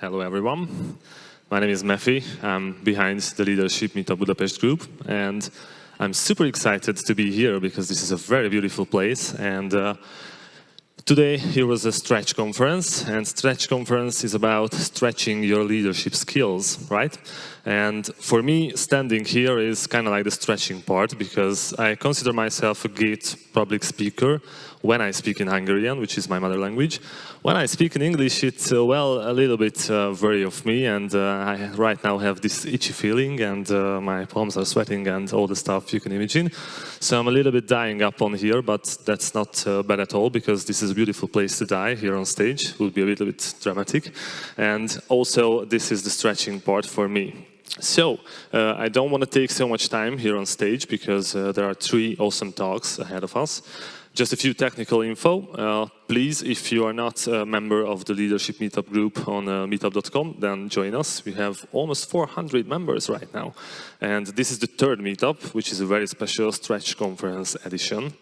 Hello, everyone. My name is Mefi. I'm behind the Leadership Meetup Budapest group, and I'm super excited to be here because this is a very beautiful place. And today here was a stretch conference, and stretch conference is about stretching your leadership skills, right? And for me, standing here is kind of like the stretching part because I consider myself a great public speaker when I speak in Hungarian, which is my mother language. When I speak in English, it's, well, a little bit vary of me, and I right now have this itchy feeling, and my palms are sweating and all the stuff you can imagine. So I'm a little bit dying up on here, but that's not bad at all, because this is a beautiful place to die here on stage. It would be a little bit dramatic. And also, this is the stretching part for me. So, I don't want to take so much time here on stage, because there are 3 awesome talks ahead of us. Just a few technical info. Please, if you are not a member of the Leadership Meetup group on meetup.com, then join us. We have almost 400 members right now. And this is the 3rd meetup, which is a very special Stretch Conference edition.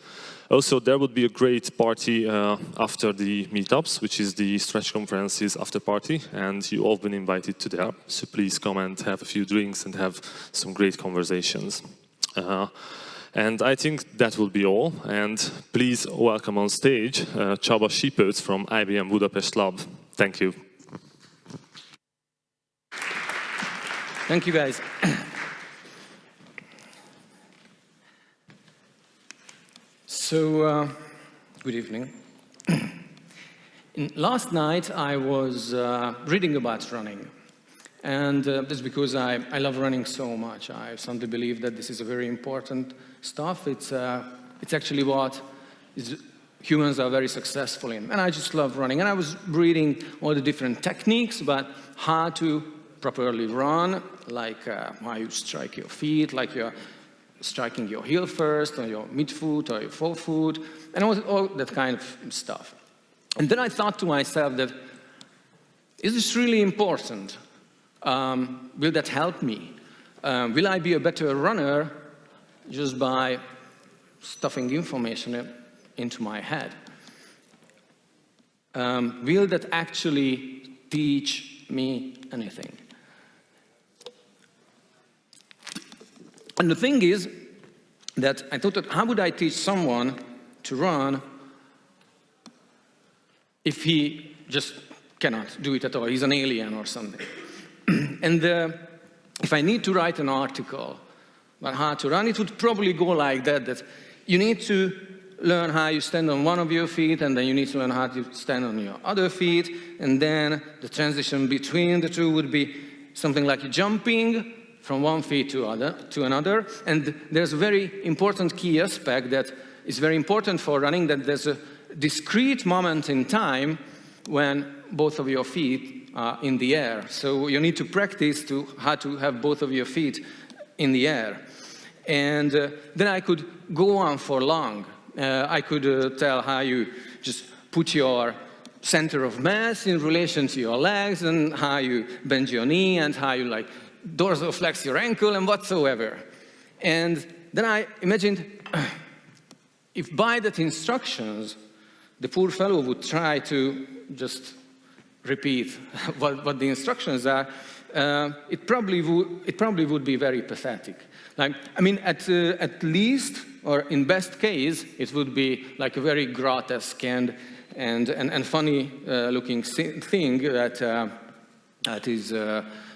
Also, there would be a great party after the meetups, which is the Stretch Conference's after party, and you all been invited to there. So please come and have a few drinks and have some great conversations. And I think that will be all. And please welcome on stage Csaba Sipőcz from IBM Budapest Lab. Thank you. Thank you, guys. So, good evening. Last night I was reading about running. And that's because I love running so much. I sometimes believe that this is a very important stuff. It's actually what humans are very successful in. And I just love running. And I was reading all the different techniques about how to properly run, like how you strike your feet, like you're striking your heel first, or your midfoot, or your forefoot, and all that kind of stuff. And then I thought to myself that, is this really important? Will that help me? Will I be a better runner just by stuffing information into my head? Will that actually teach me anything? And the thing is that I thought that how would I teach someone to run if he just cannot do it at all? He's an alien or something. And if I need to write an article about how to run, it would probably go like that you need to learn how you stand on one of your feet, and then you need to learn how to stand on your other feet, and then the transition between the two would be something like jumping from one feet to another. And there's a very important key aspect that is very important for running, that there's a discrete moment in time when both of your feet are in the air. So you need to practice how to have both of your feet in the air. And then I could go on for long. I could tell how you just put your center of mass in relation to your legs, and how you bend your knee, and how you dorsal flex your ankle, and whatsoever. And then I imagined, if by that instructions, the poor fellow would try to just repeat what the instructions are, it probably would be very pathetic. I mean, at least, or in best case, it would be like a very grotesque and funny looking thing that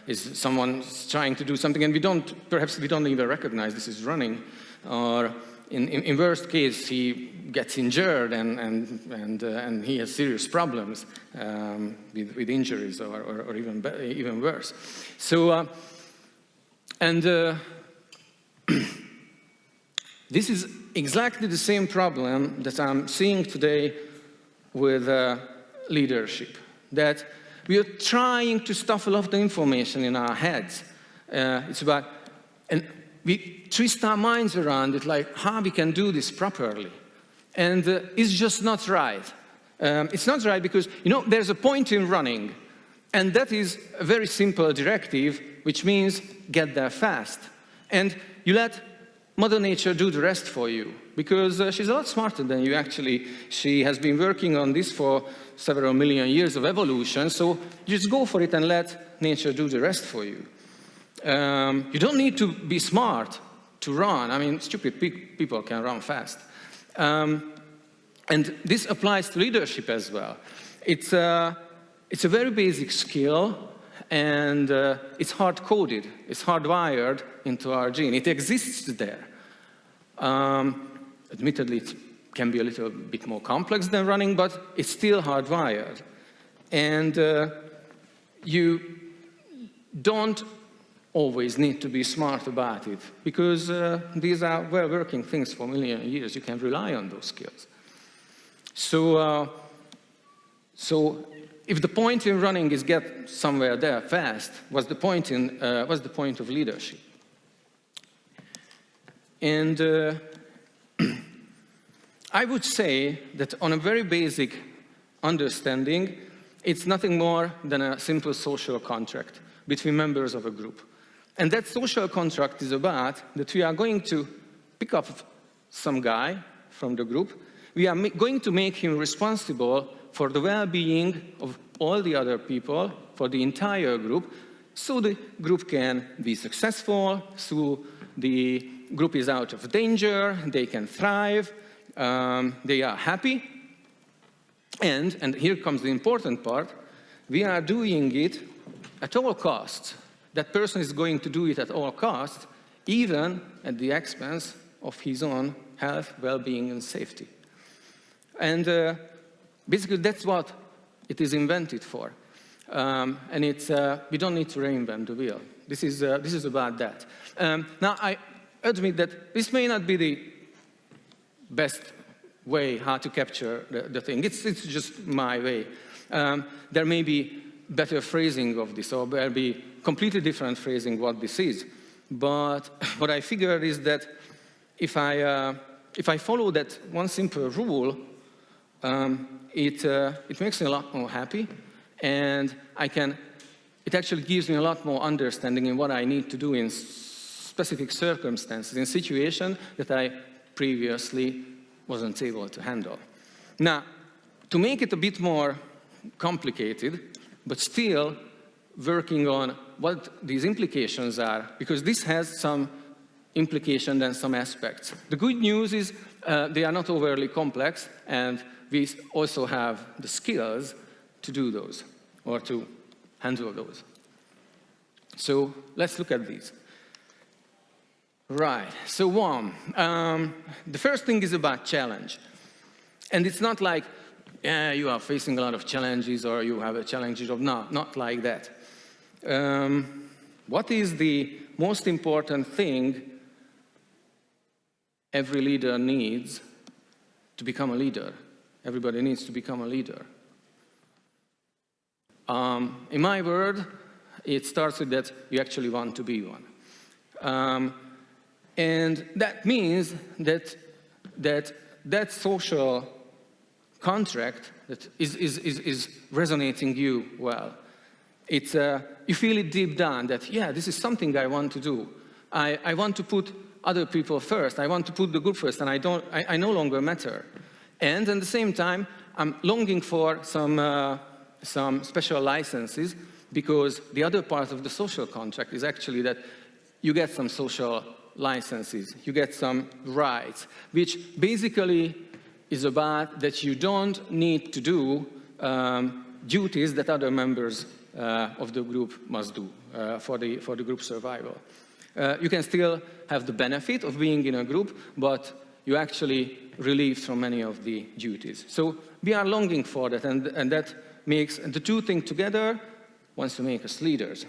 is someone trying to do something, and perhaps we don't even recognize this is running, or in worst case, he gets injured and he has serious problems with injuries or even worse. So, this is exactly the same problem that I'm seeing today with leadership, that we are trying to stuff a lot of the information in our heads. It's about, and we twist our minds around it, like how we can do this properly. And it's just not right. It's not right because, there's a point in running, and that is a very simple directive, which means get there fast. And you let Mother Nature do the rest for you, because she's a lot smarter than you actually. She has been working on this for several million years of evolution, so just go for it and let nature do the rest for you. You don't need to be smart to run. I mean, stupid people can run fast. And this applies to leadership as well. It's a very basic skill, and it's hard-coded. It's hardwired into our gene. It exists there. Admittedly, it can be a little bit more complex than running, but it's still hardwired. And you don't always need to be smart about it, because these are well-working things for a million years. You can rely on those skills. So if the point in running is get somewhere there fast, what's the point of leadership? And I would say that on a very basic understanding, it's nothing more than a simple social contract between members of a group. And that social contract is about that we are going to pick up some guy from the group. We are going to make him responsible for the well-being of all the other people, for the entire group, so the group can be successful, so the group is out of danger, they can thrive, they are happy. And here comes the important part, we are doing it at all costs. That person is going to do it at all costs, even at the expense of his own health, well-being, and safety. And basically, that's what it is invented for. And it's, we don't need to reinvent the wheel. This is about that. Now, I admit that this may not be the best way how to capture the thing. It's just my way. There may be better phrasing of this, or there'll be completely different phrasing what this is. But what I figured is that if I follow that one simple rule, it makes me a lot more happy, and it actually gives me a lot more understanding in what I need to do in specific circumstances, in situations that I previously wasn't able to handle. Now, to make it a bit more complicated, but still working on what these implications are, because this has some implication and some aspects. The good news is they are not overly complex, and we also have the skills to do those, or to handle those. So let's look at these. Right, so one, the first thing is about challenge. And it's not like, yeah, you are facing a lot of challenges, or you have a challenge of, no, not like that. What is the most important thing every leader needs to become a leader? Everybody needs to become a leader. In my word, it starts with that you actually want to be one. And that means that social contract that is resonating you well. It's, you feel it deep down that, yeah, this is something I want to do. I want to put other people first. I want to put the group first, and I no longer matter. And at the same time, I'm longing for some special licenses, because the other part of the social contract is actually that you get some social licenses, you get some rights, which basically is about that you don't need to do duties that other members of the group must do for the group survival. You can still have the benefit of being in a group, but you actually relieved from many of the duties. So we are longing for that, and that makes the two things together wants to make us leaders.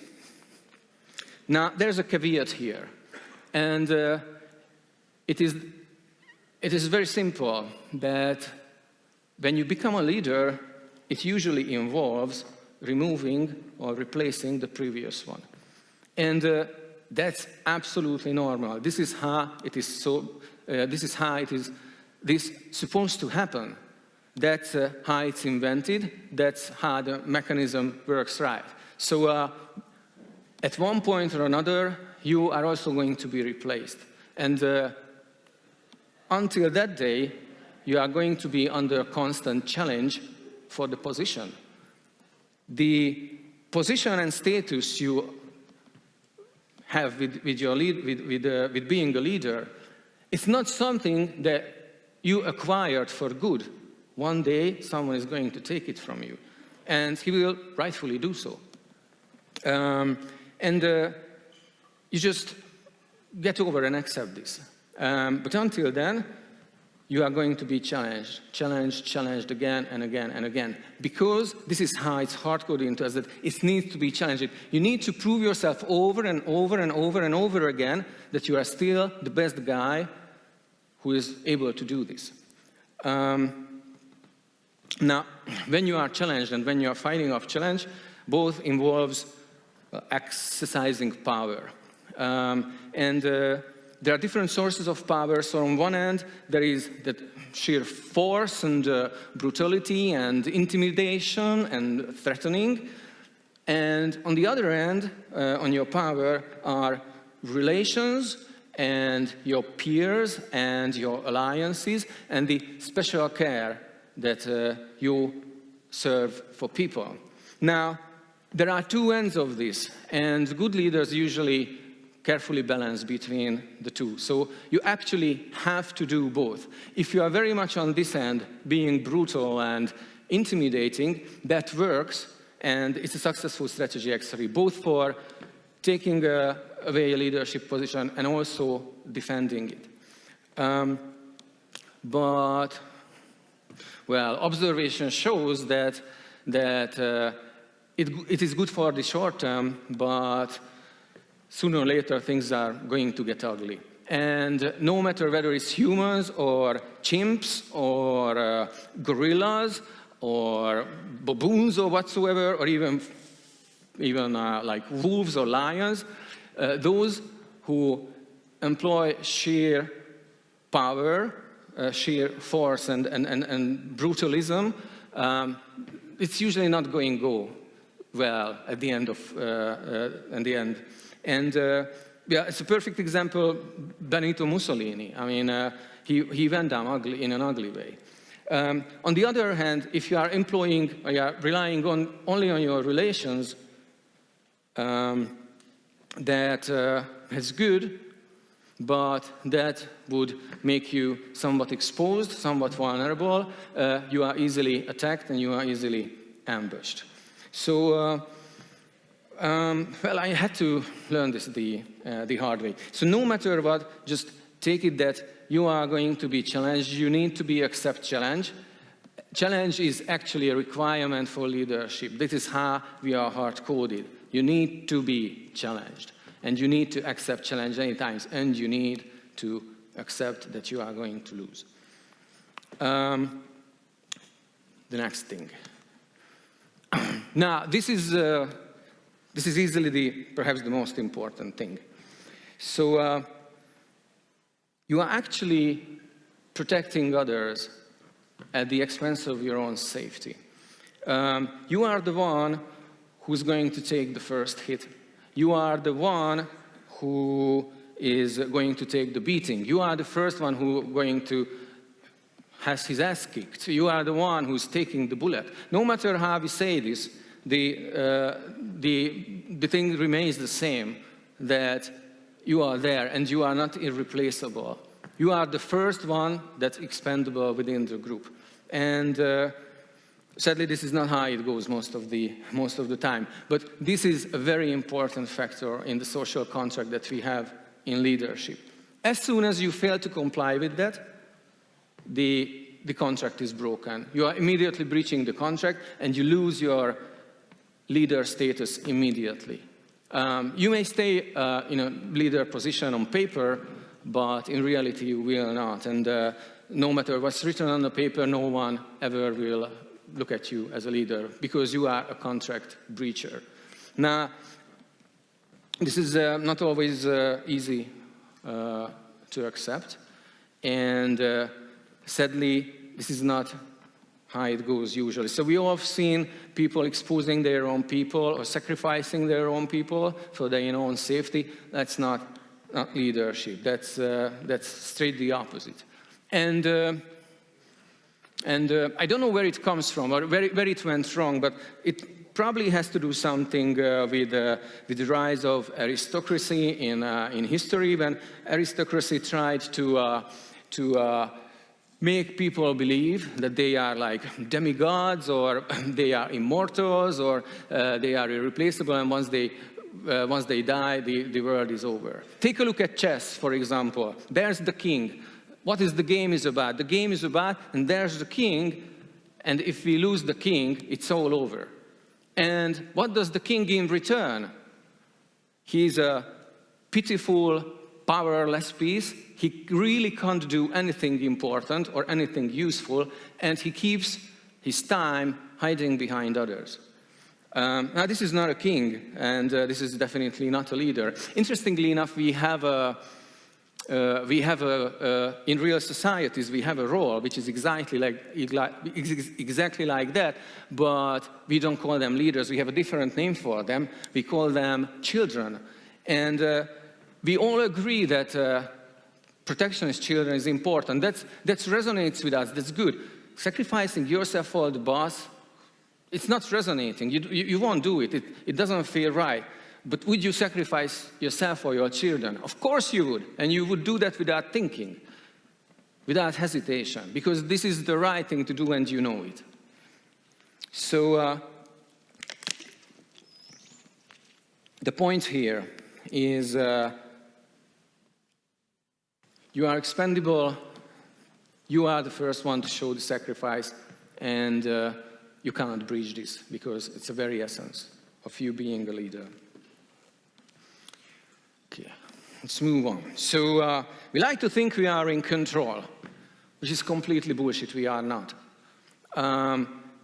Now, there's a caveat here, and it is very simple that when you become a leader, it usually involves removing or replacing the previous one. And that's absolutely normal. This is how it is supposed to happen. That's how it's invented. That's how the mechanism works right. So at one point or another, you are also going to be replaced. And until that day, you are going to be under constant challenge for the position. The position and status you have with being a leader, it's not something that you acquired for good. One day, someone is going to take it from you, and he will rightfully do so. You just get over and accept this. But until then, you are going to be challenged again and again and again. Because this is how it's hard-coded into us, that it needs to be challenged. You need to prove yourself over and over and over and over again that you are still the best guy who is able to do this. Now, when you are challenged and when you are fighting off challenge, both involves exercising power. There are different sources of power. So on one end, there is that sheer force and brutality and intimidation and threatening. And on the other end, on your power, are relations and your peers and your alliances and the special care that you serve for people. Now, there are two ends of this, and good leaders usually carefully balance between the two. So you actually have to do both. If you are very much on this end, being brutal and intimidating, that works, and it's a successful strategy actually, both for taking away a leadership position and also defending it. But, well, observation shows that it is good for the short term, but sooner or later, things are going to get ugly. And no matter whether it's humans or chimps or gorillas or baboons or whatsoever, or even like wolves or lions, those who employ sheer power, sheer force and brutalism, it's usually not going to go well at the end of And yeah, it's a perfect example, Benito Mussolini. I mean, he went down ugly, in an ugly way. On the other hand, if you are employing, or you are relying only on your relations, that is good, but that would make you somewhat exposed, somewhat vulnerable. You are easily attacked and you are easily ambushed. So, well, I had to learn this the hard way. So no matter what, just take it that you are going to be challenged. You need to accept challenge. Challenge is actually a requirement for leadership. This is how we are hard-coded. You need to be challenged. And you need to accept challenge many times. And you need to accept that you are going to lose. The next thing. Now, this is easily perhaps the most important thing. So you are actually protecting others at the expense of your own safety. You are the one who's going to take the first hit. You are the one who is going to take the beating. You are the first one who going to has his ass kicked. You are the one who's taking the bullet. No matter how we say this, the thing remains the same, that you are there and you are not irreplaceable. You are the first one that's expendable within the group. And sadly, this is not how it goes most of the time. But this is a very important factor in the social contract that we have in leadership. As soon as you fail to comply with that, the contract is broken. You are immediately breaching the contract and you lose your leader status immediately. You may stay in a leader position on paper, but in reality you will not. And no matter what's written on the paper, no one ever will look at you as a leader because you are a contract breacher. Now, this is not always easy to accept. And sadly, this is not how it goes usually. So we all have seen people exposing their own people or sacrificing their own people for their own safety. That's not not leadership. That's straight the opposite. And I don't know where it comes from or where it went wrong, but it probably has to do something with the rise of aristocracy in history, when aristocracy tried to make people believe that they are like demigods, or they are immortals, or they are irreplaceable, and once they die, the world is over. Take a look at chess, for example. There's the king. What is the game is about? The game is about, and there's the king, and if we lose the king, it's all over. And what does the king in return? He's a pitiful, powerless piece. He really can't do anything important or anything useful, and he keeps his time hiding behind others. Now, this is not a king, and this is definitely not a leader. Interestingly enough, in real societies, we have a role which is exactly like that, but we don't call them leaders. We have a different name for them. We call them children. And we all agree that protection of children is important. That resonates with us. That's good. Sacrificing yourself for the boss, it's not resonating. You won't do it. It doesn't feel right. But would you sacrifice yourself for your children? Of course you would. And you would do that without thinking, without hesitation, because this is the right thing to do and you know it. So the point here is you are expendable, you are the first one to show the sacrifice, and you cannot breach this because it's the very essence of you being a leader. Okay, let's move on. So we like to think we are in control, which is completely bullshit. We are not.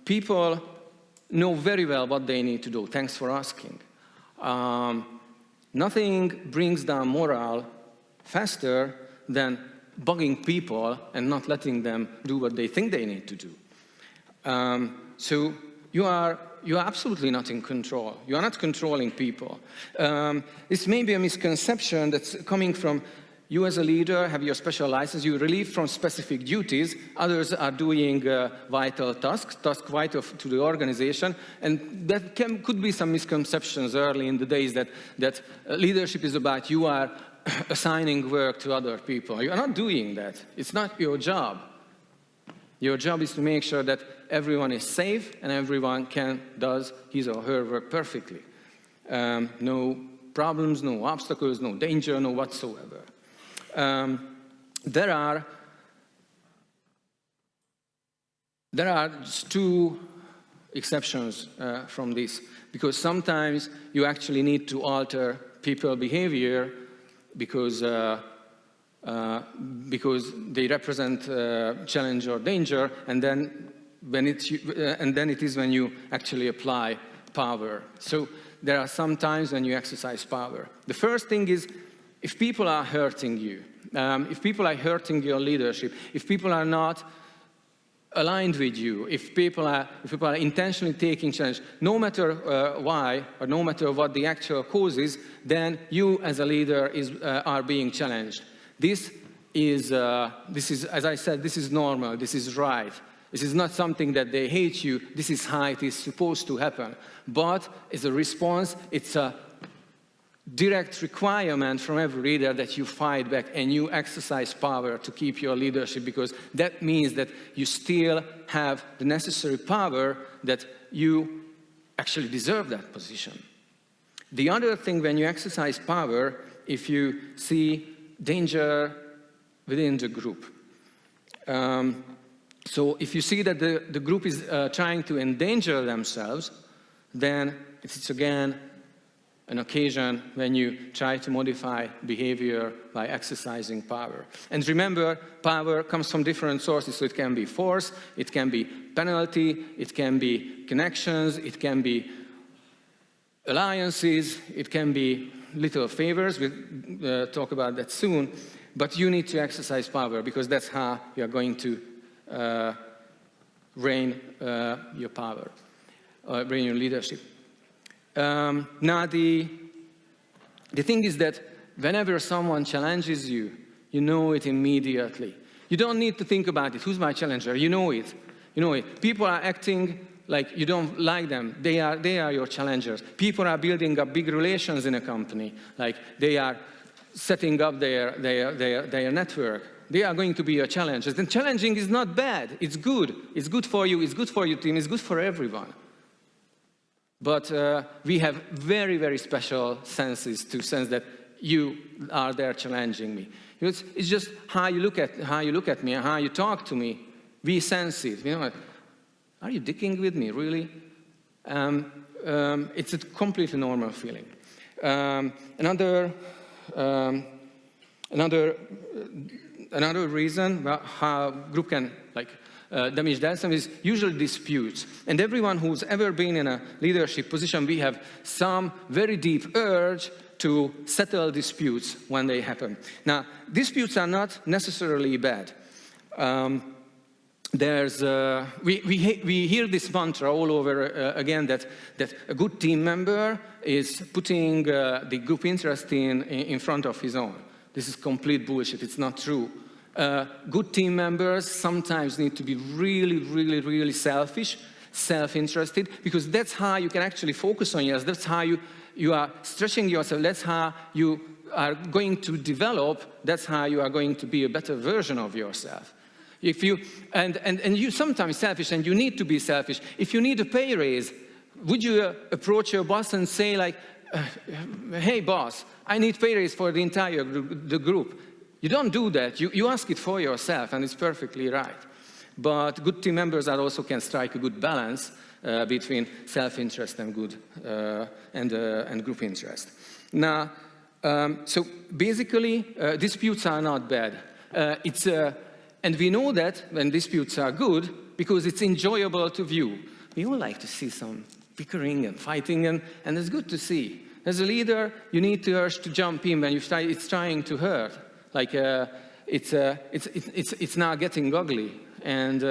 People know very well what they need to do. Thanks for asking. Nothing brings down morale faster than bugging people and not letting them do what they think they need to do. So you are absolutely not in control. You are not controlling people. This may be a misconception that's coming from you as a leader, have your special license, you relieve from specific duties, others are doing vital tasks vital to the organization, and that could be some misconceptions early in the days that leadership is about you are assigning work to other people. You are not doing that. It's not your job. Your job is to make sure that everyone is safe and everyone does his or her work perfectly. No problems, no obstacles, no danger, no whatsoever. There are just two exceptions from this, because sometimes you actually need to alter people's behavior because they represent challenge or danger, and then it is when you actually apply power. So there are some times when you exercise power. The first thing is, if people are hurting you, if people are hurting your leadership, if people are not aligned with you, if people are intentionally taking challenge, no matter why or no matter what the actual cause is, then you as a leader are being challenged. This is, as I said, this is normal, this is right. This is not something that they hate you, this is how it is supposed to happen. But as a response, it's a direct requirement from every leader that you fight back and you exercise power to keep your leadership, because that means that you still have the necessary power that you actually deserve that position. The other thing, when you exercise power, if you see danger within the group. So if you see that the group is trying to endanger themselves, then it's again an occasion when you try to modify behavior by exercising power. And remember, power comes from different sources, so it can be force, it can be penalty, it can be connections, it can be alliances, it can be little favors. We'll talk about that soon. But you need to exercise power, because that's how you are going to reign your power, reign your leadership. Now, the thing is that whenever someone challenges you, you know it immediately. You don't need to think about it. Who's my challenger? You know it. You know it. People are acting like you don't like them. They are your challengers. People are building up big relations in a company. Like they are setting up their network. They are going to be your challengers. And challenging is not bad. It's good. It's good for you. It's good for your team. It's good for everyone. But we have very, very special senses to sense that you are there challenging me. It's just how you look at me and how you talk to me. We sense it. You know, are you dicking with me, really? It's a completely normal feeling. Another reason how group can damage themselves is usually disputes. And everyone who's ever been in a leadership position, we have some very deep urge to settle disputes when they happen. Now, disputes are not necessarily bad. We hear this mantra all over again that a good team member is putting the group interest in front of his own. This is complete bullshit. It's not true. Good team members sometimes need to be really, really, really selfish, self-interested, because that's how you can actually focus on yourself. That's how you are stretching yourself. That's how you are going to develop. That's how you are going to be a better version of yourself. If you and you sometimes selfish, and you need to be selfish. If you need a pay raise, would you approach your boss and say like, "Hey boss, I need pay raise for the entire group"? You don't do that. You ask it for yourself, and it's perfectly right. But good team members also can strike a good balance between self-interest and and group interest. Now, so basically, disputes are not bad. And we know that when disputes are good because it's enjoyable to view. We all like to see some bickering and fighting, and it's good to see. As a leader, you need to urge to jump in when it's trying to hurt. Like it's now getting ugly, and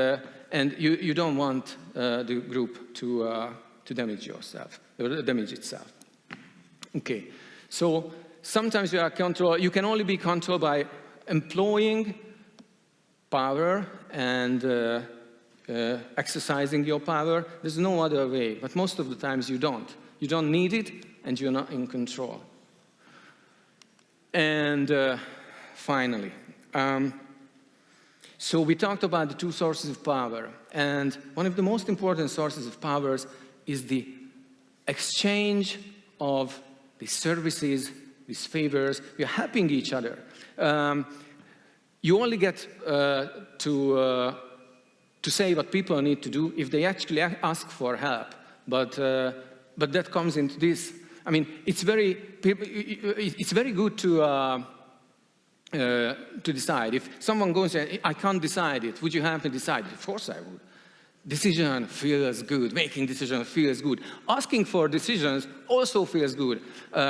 you don't want the group to damage itself. Okay, so sometimes you can only be controlled by employing power and exercising your power. There's no other way, but most of the times you don't. You don't need it, and you're not in control. And finally, so we talked about the two sources of power, and one of the most important sources of power is the exchange of these services, these favors. We are helping each other. You only get to say what people need to do if they actually ask for help. But that comes into this. I mean, it's very good to decide. If someone goes and says, "I can't decide it, would you help me decide it?" Of course I would. Decision feels good. Making decisions feels good. Asking for decisions also feels good.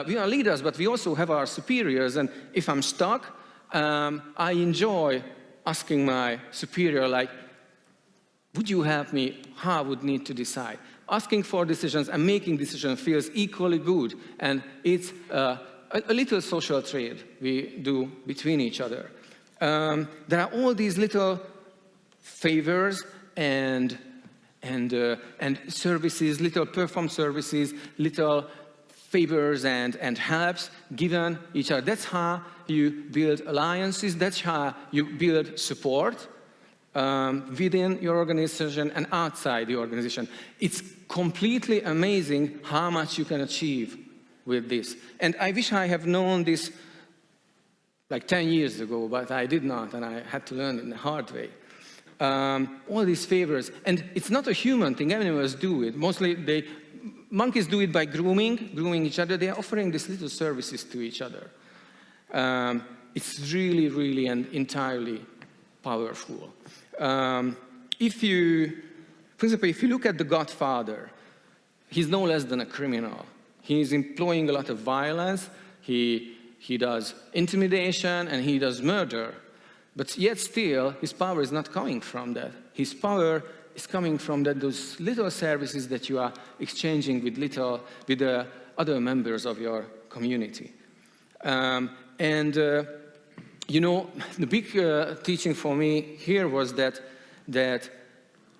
We are leaders, but we also have our superiors. And if I'm stuck, I enjoy asking my superior, like, "Would you help me? How I would need to decide?" Asking for decisions and making decisions feels equally good. And it's a little social trade we do between each other. There are all these little favors and services, little perform services, little favors and helps given each other. That's how you build alliances. That's how you build support within your organization and outside the organization. It's completely amazing how much you can achieve with this. And I wish I have known this like 10 years ago, but I did not, and I had to learn it in a hard way. All these favors, and it's not a human thing. Animals do it. Mostly monkeys do it by grooming each other. They are offering these little services to each other. It's really, really and entirely powerful. For example, if you look at The Godfather, he's no less than a criminal. He's employing a lot of violence. He does intimidation and he does murder. But yet still, his power is not coming from that. His power is coming from those little services that you are exchanging with the other members of your community. You know, the big teaching for me here was that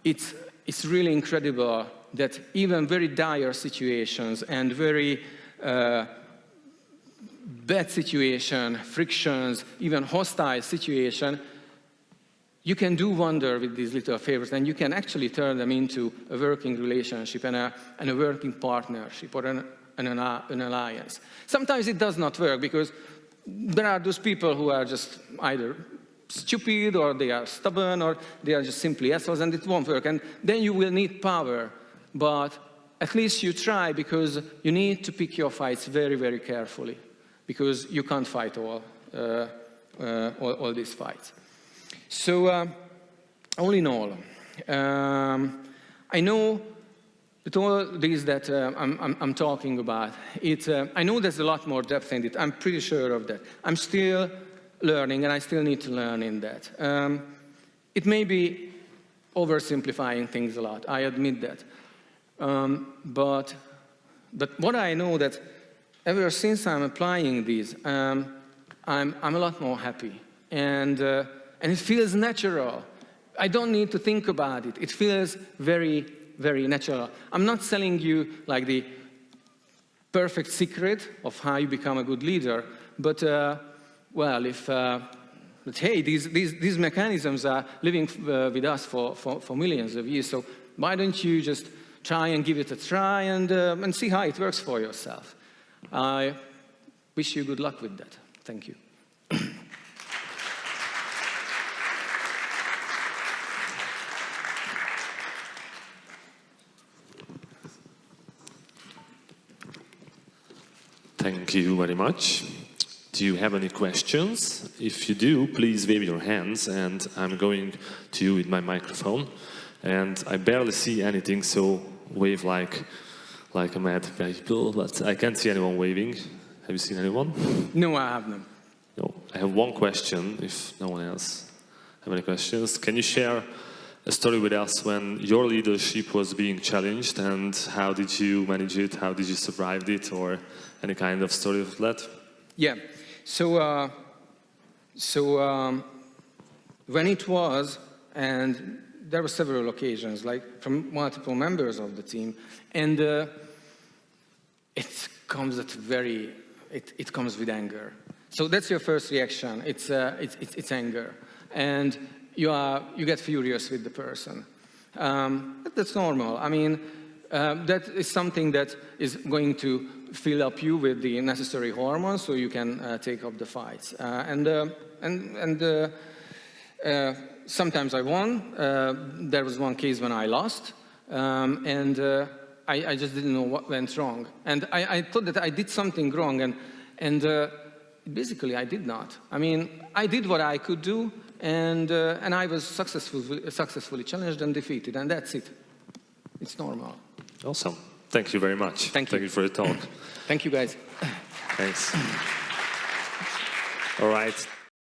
it's really incredible that even very dire situations and very bad situation, frictions, even hostile situation, you can do wonder with these little favors, and you can actually turn them into a working relationship and a working partnership or an alliance. Sometimes it does not work because there are those people who are just either stupid or they are stubborn or they are just simply assholes, and it won't work. And then you will need power, but at least you try, because you need to pick your fights very, very carefully, because you can't fight all these fights. So, all in all, I know that all these that I'm talking about, I know there's a lot more depth in it. I'm pretty sure of that. I'm still learning, and I still need to learn in that. It may be oversimplifying things a lot. I admit that. But what I know that ever since I'm applying these, I'm a lot more happy, and it feels natural. I don't need to think about it. It feels very, very natural. I'm not selling you like the perfect secret of how you become a good leader, but well, but hey, these mechanisms are living with us for millions of years. So why don't you just try and give it a try and see how it works for yourself? I wish you good luck with that. Thank you. Thank you very much. Do you have any questions? If you do, please wave your hands, and I'm going to you with my microphone. And I barely see anything, so wave like a mad people, but I can't see anyone waving. Have you seen anyone? No, I have not. No. I have one question, if no one else have any questions. Can you share a story with us when your leadership was being challenged, and how did you manage it? How did you survive it, or any kind of story of that? Yeah. So when it was, and there were several occasions, like from multiple members of the team, and it comes with anger. So that's your first reaction. It's anger, and you get furious with the person. That's normal. I mean, that is something that is going to fill up you with the necessary hormones so you can take up the fights. Sometimes I won. There was one case when I lost, and I just didn't know what went wrong. And I thought that I did something wrong, and basically I did not. I mean, I did what I could do, and I was successfully challenged and defeated, and that's it. It's normal. Awesome. Thank you very much. Thank you for the talk. Thank you, guys. Thanks. All right.